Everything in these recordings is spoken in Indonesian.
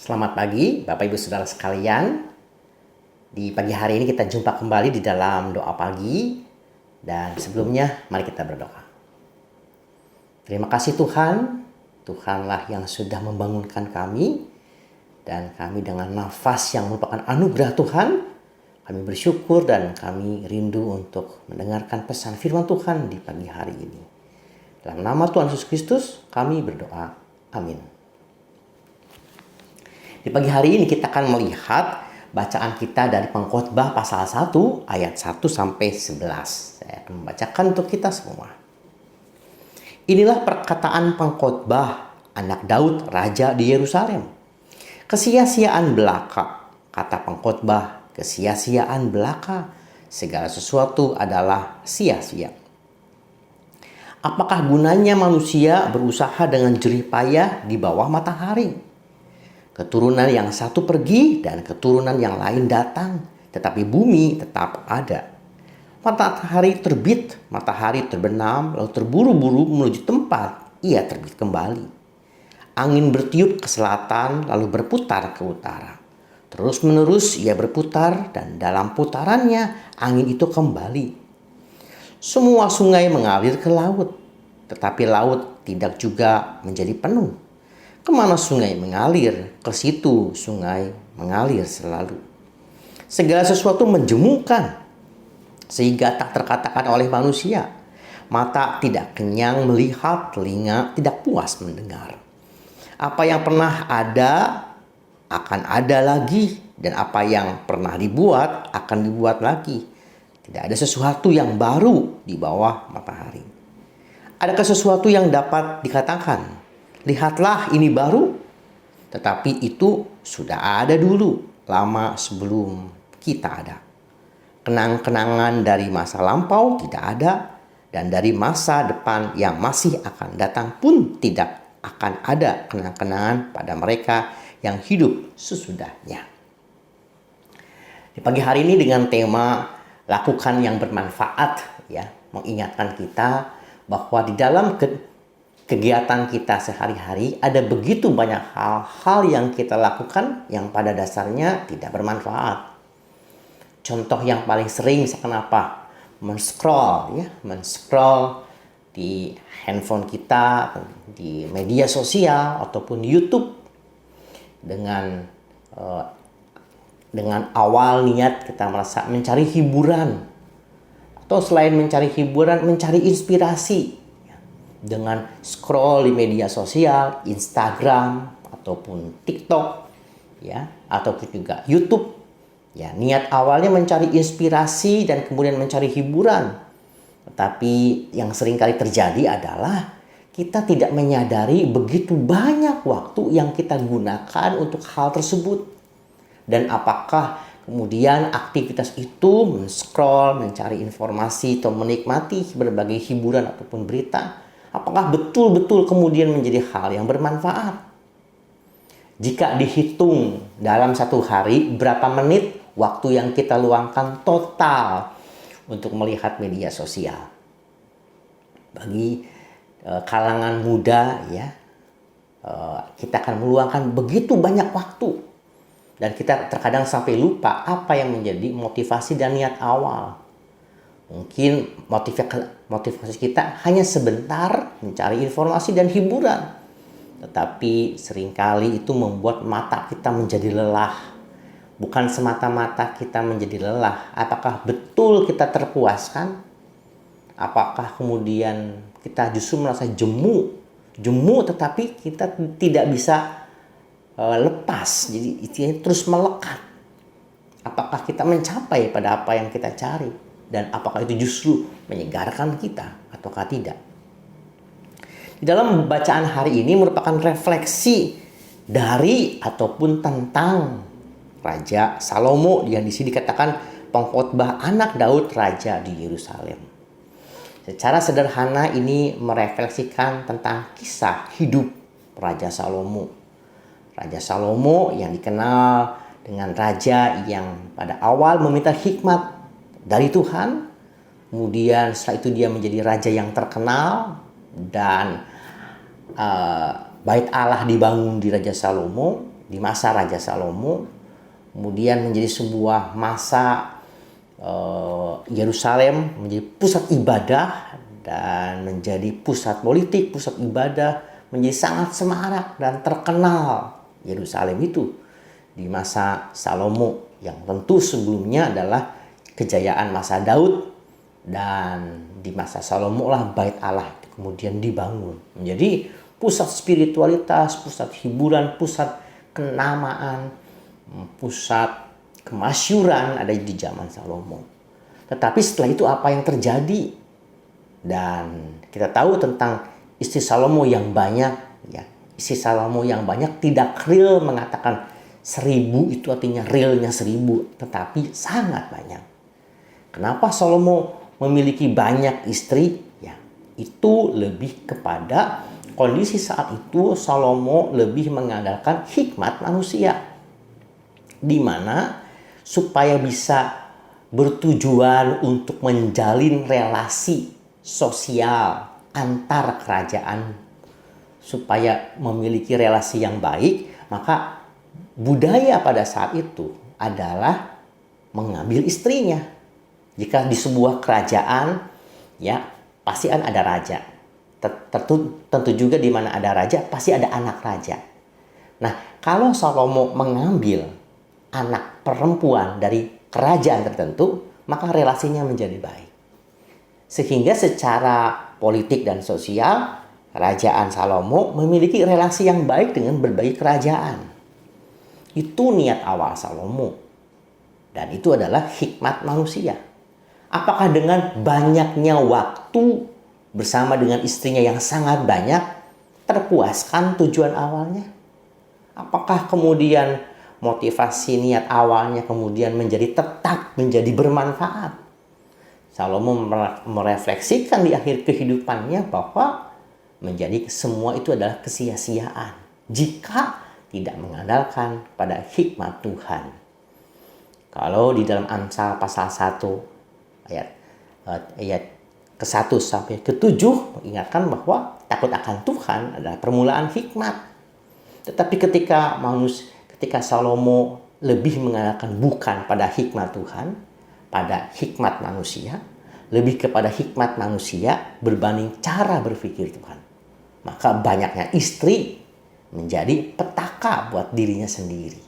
Selamat pagi Bapak Ibu Saudara sekalian. Di pagi hari ini kita jumpa kembali di dalam doa pagi. Dan sebelumnya mari kita berdoa. Terima kasih Tuhan. Tuhanlah yang sudah membangunkan kami. Dan kami dengan nafas yang merupakan anugerah Tuhan, kami bersyukur dan kami rindu untuk mendengarkan pesan firman Tuhan di pagi hari ini. Dalam nama Tuhan Yesus Kristus kami berdoa. Amin. Di pagi hari ini kita akan melihat bacaan kita dari Pengkhotbah pasal 1 ayat 1 sampai 11. Saya akan membacakan untuk kita semua. Inilah perkataan Pengkhotbah anak Daud raja di Yerusalem. Kesia-siaan belaka, kata Pengkhotbah, kesia-siaan belaka, segala sesuatu adalah sia-sia. Apakah gunanya manusia berusaha dengan jerih payah di bawah matahari? Keturunan yang satu pergi dan keturunan yang lain datang, tetapi bumi tetap ada. Matahari terbit, matahari terbenam, lalu terburu-buru menuju tempat ia terbit kembali. Angin bertiup ke selatan, lalu berputar ke utara. Terus-menerus ia berputar dan dalam putarannya angin itu kembali. Semua sungai mengalir ke laut, tetapi laut tidak juga menjadi penuh. Kemana sungai mengalir, ke situ sungai mengalir selalu. Segala sesuatu menjemukan, sehingga tak terkatakan oleh manusia. Mata tidak kenyang melihat, telinga tidak puas mendengar. Apa yang pernah ada, akan ada lagi. Dan apa yang pernah dibuat, akan dibuat lagi. Tidak ada sesuatu yang baru di bawah matahari. Adakah sesuatu yang dapat dikatakan? Lihatlah ini baru, tetapi itu sudah ada dulu, lama sebelum kita ada. Kenang-kenangan dari masa lampau tidak ada, dan dari masa depan yang masih akan datang pun tidak akan ada kenang-kenangan pada mereka yang hidup sesudahnya. Di pagi hari ini dengan tema lakukan yang bermanfaat, ya, mengingatkan kita bahwa di dalam kegiatan kita sehari-hari ada begitu banyak hal-hal yang kita lakukan yang pada dasarnya tidak bermanfaat. Contoh yang paling sering misalkan apa? Men-scroll di handphone kita, di media sosial ataupun YouTube dengan awal niat kita merasa mencari hiburan, atau selain mencari hiburan, mencari inspirasi dengan scroll di media sosial, Instagram ataupun TikTok, ya, ataupun juga YouTube. Ya, niat awalnya mencari inspirasi dan kemudian mencari hiburan. Tetapi yang seringkali terjadi adalah kita tidak menyadari begitu banyak waktu yang kita gunakan untuk hal tersebut. Dan apakah kemudian aktivitas itu men-scroll, mencari informasi atau menikmati berbagai hiburan ataupun berita, apakah betul-betul kemudian menjadi hal yang bermanfaat? Jika dihitung dalam satu hari berapa menit waktu yang kita luangkan total untuk melihat media sosial. Bagi kalangan muda, ya, kita akan meluangkan begitu banyak waktu. Dan kita terkadang sampai lupa apa yang menjadi motivasi dan niat awal. Mungkin motivasi kita hanya sebentar mencari informasi dan hiburan. Tetapi seringkali itu membuat mata kita menjadi lelah. Bukan semata-mata kita menjadi lelah. Apakah betul kita terpuaskan? Apakah kemudian kita justru merasa jemu tetapi kita tidak bisa lepas. Jadi itu terus melekat. Apakah kita mencapai pada apa yang kita cari? Dan apakah itu justru menyegarkan kita ataukah tidak? Di dalam bacaan hari ini merupakan refleksi dari ataupun tentang Raja Salomo yang di sini dikatakan pengkhotbah anak Daud raja di Yerusalem. Secara sederhana ini merefleksikan tentang kisah hidup Raja Salomo. Raja Salomo yang dikenal dengan raja yang pada awal meminta hikmat dari Tuhan, kemudian setelah itu dia menjadi raja yang terkenal dan bait Allah dibangun di Raja Salomo. di masa Raja Salomo, kemudian menjadi sebuah masa Yerusalem menjadi pusat ibadah dan menjadi pusat politik, pusat ibadah, menjadi sangat semarak dan terkenal Yerusalem itu di masa Salomo, yang tentu sebelumnya adalah kejayaan masa Daud, dan di masa Salomo lah Bait Allah kemudian dibangun menjadi pusat spiritualitas, pusat hiburan, pusat kenamaan, pusat kemasyuran ada di zaman Salomo. Tetapi setelah itu apa yang terjadi? Dan kita tahu tentang istri Salomo yang banyak, ya. Istri Salomo yang banyak tidak real mengatakan 1000 itu artinya realnya 1000, tetapi sangat banyak. Kenapa Salomo memiliki banyak istri? Ya, itu lebih kepada kondisi saat itu Salomo lebih mengandalkan hikmat manusia, di mana supaya bisa bertujuan untuk menjalin relasi sosial antar kerajaan, supaya memiliki relasi yang baik, maka budaya pada saat itu adalah mengambil istrinya. Jika di sebuah kerajaan, ya pasti ada raja. Tentu juga di mana ada raja pasti ada anak raja. Nah, kalau Salomo mengambil anak perempuan dari kerajaan tertentu, maka relasinya menjadi baik. Sehingga secara politik dan sosial, kerajaan Salomo memiliki relasi yang baik dengan berbagai kerajaan. Itu niat awal Salomo. Dan itu adalah hikmat manusia. Apakah dengan banyaknya waktu bersama dengan istrinya yang sangat banyak terpuaskan tujuan awalnya? Apakah kemudian motivasi niat awalnya kemudian tetap menjadi bermanfaat? Salomo merefleksikan di akhir kehidupannya bahwa menjadi semua itu adalah kesia-siaan jika tidak mengandalkan pada hikmat Tuhan. Kalau di dalam Amsal pasal 1 ayat ke-1 sampai ke-7 mengingatkan bahwa takut akan Tuhan adalah permulaan hikmat. Tetapi ketika Salomo lebih mengandalkan bukan pada hikmat Tuhan, pada hikmat manusia, lebih kepada hikmat manusia berbanding cara berpikir Tuhan, maka banyaknya istri menjadi petaka buat dirinya sendiri.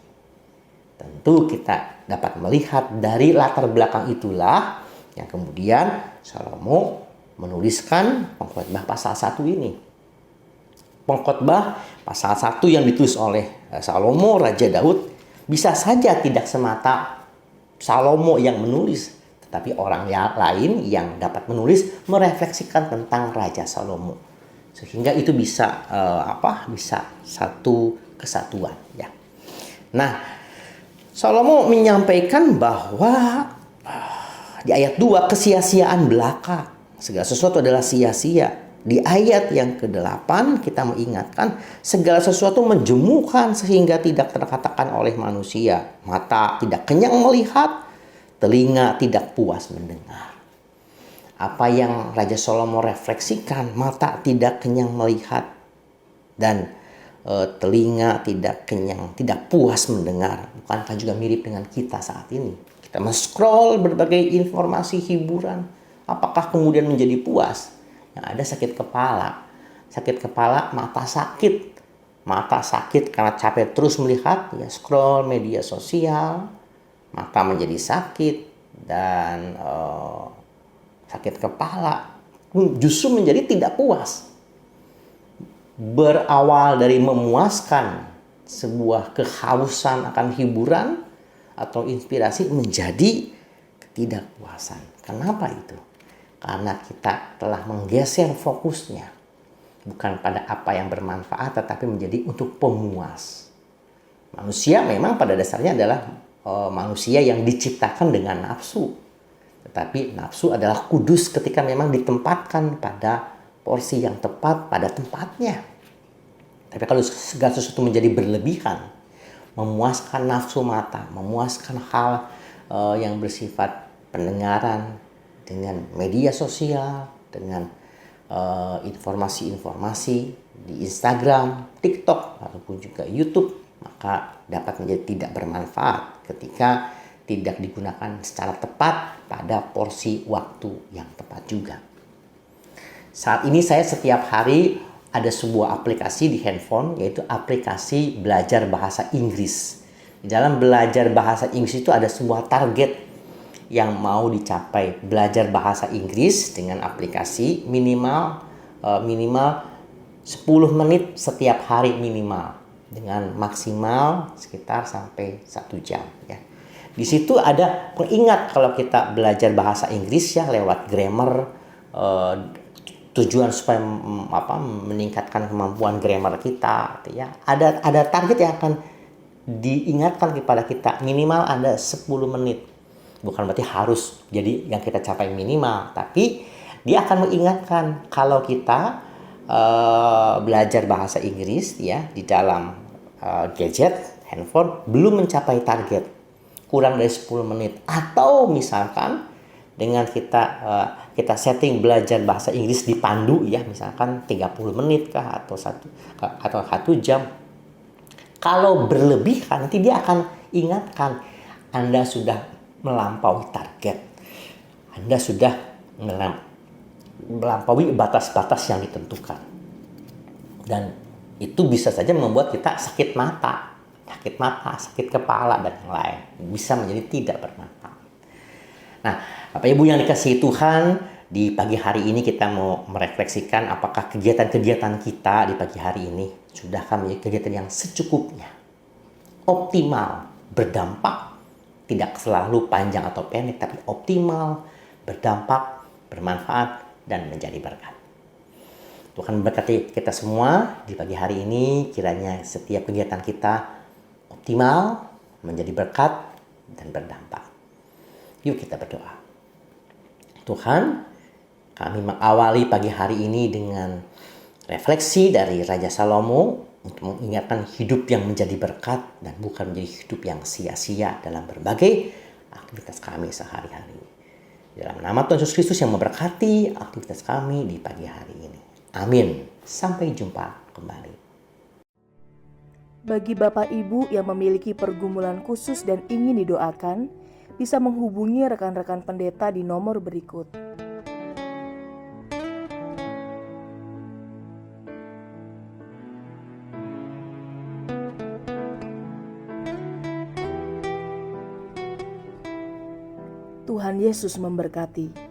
Tentu kita dapat melihat dari latar belakang itulah yang kemudian Salomo menuliskan Pengkhotbah pasal 1 ini. Pengkhotbah pasal 1 yang ditulis oleh Salomo, Raja Daud, bisa saja tidak semata Salomo yang menulis, tetapi orang lain yang dapat menulis merefleksikan tentang Raja Salomo. Sehingga itu bisa bisa satu kesatuan, ya. Nah, Salomo menyampaikan bahwa di ayat 2 kesia-siaan belaka, segala sesuatu adalah sia-sia. Di ayat yang ke-8 kita mengingatkan segala sesuatu menjemukan sehingga tidak terkatakan oleh manusia. Mata tidak kenyang melihat, telinga tidak puas mendengar. Apa yang Raja Salomo refleksikan, mata tidak kenyang melihat dan telinga tidak kenyang, tidak puas mendengar. Bukankah juga mirip dengan kita saat ini? Kita men-scroll berbagai informasi hiburan. Apakah kemudian menjadi puas? Yang ada sakit kepala, mata sakit karena capek terus melihat, ya scroll media sosial, mata menjadi sakit dan sakit kepala, justru menjadi tidak puas. Berawal dari memuaskan sebuah kehausan akan hiburan atau inspirasi menjadi ketidakpuasan. Kenapa itu? Karena kita telah menggeser fokusnya bukan pada apa yang bermanfaat, tetapi menjadi untuk pemuas. Manusia memang pada dasarnya adalah manusia yang diciptakan dengan nafsu. Tetapi nafsu adalah kudus ketika memang ditempatkan pada porsi yang tepat pada tempatnya. Tapi kalau segala sesuatu menjadi berlebihan, memuaskan nafsu mata, memuaskan hal yang bersifat pendengaran, dengan media sosial, dengan informasi-informasi di Instagram, TikTok, ataupun juga YouTube, maka dapat menjadi tidak bermanfaat ketika tidak digunakan secara tepat pada porsi waktu yang tepat juga. Saat ini saya setiap hari ada sebuah aplikasi di handphone, yaitu aplikasi belajar bahasa Inggris. Di dalam belajar bahasa Inggris itu ada sebuah target yang mau dicapai. Belajar bahasa Inggris dengan aplikasi minimal 10 menit setiap hari minimal, dengan maksimal sekitar sampai 1 jam ya. Di situ ada pengingat kalau kita belajar bahasa Inggris ya, lewat grammar, tujuan supaya meningkatkan kemampuan grammar kita ya. Ada target yang akan diingatkan kepada kita, minimal ada 10 menit. Bukan berarti harus jadi yang kita capai minimal, tapi dia akan mengingatkan kalau kita belajar bahasa Inggris ya di dalam gadget handphone belum mencapai target, kurang dari 10 menit, atau misalkan dengan kita setting belajar bahasa Inggris dipandu ya, misalkan 30 menit kah atau 1 jam. Kalau berlebihan nanti dia akan ingatkan Anda sudah melampaui target. Anda sudah melampaui batas-batas yang ditentukan. Dan itu bisa saja membuat kita sakit mata, sakit kepala, dan yang lain. Bisa menjadi tidak bermanfaat. Nah, Bapak Ibu yang dikasihi Tuhan, di pagi hari ini kita mau merefleksikan apakah kegiatan-kegiatan kita di pagi hari ini sudahkah menjadi kegiatan yang secukupnya, optimal, berdampak, tidak selalu panjang atau pendek, tapi optimal, berdampak, bermanfaat, dan menjadi berkat. Tuhan memberkati kita semua di pagi hari ini. Kiranya setiap kegiatan kita optimal, menjadi berkat, dan berdampak. Yuk kita berdoa. Tuhan, kami mengawali pagi hari ini dengan refleksi dari Raja Salomo untuk mengingatkan hidup yang menjadi berkat dan bukan menjadi hidup yang sia-sia dalam berbagai aktivitas kami sehari-hari. Dalam nama Tuhan Yesus Kristus yang memberkati aktivitas kami di pagi hari ini. Amin. Sampai jumpa kembali. Bagi Bapak Ibu yang memiliki pergumulan khusus dan ingin didoakan, bisa menghubungi rekan-rekan pendeta di nomor berikut. Tuhan Yesus memberkati.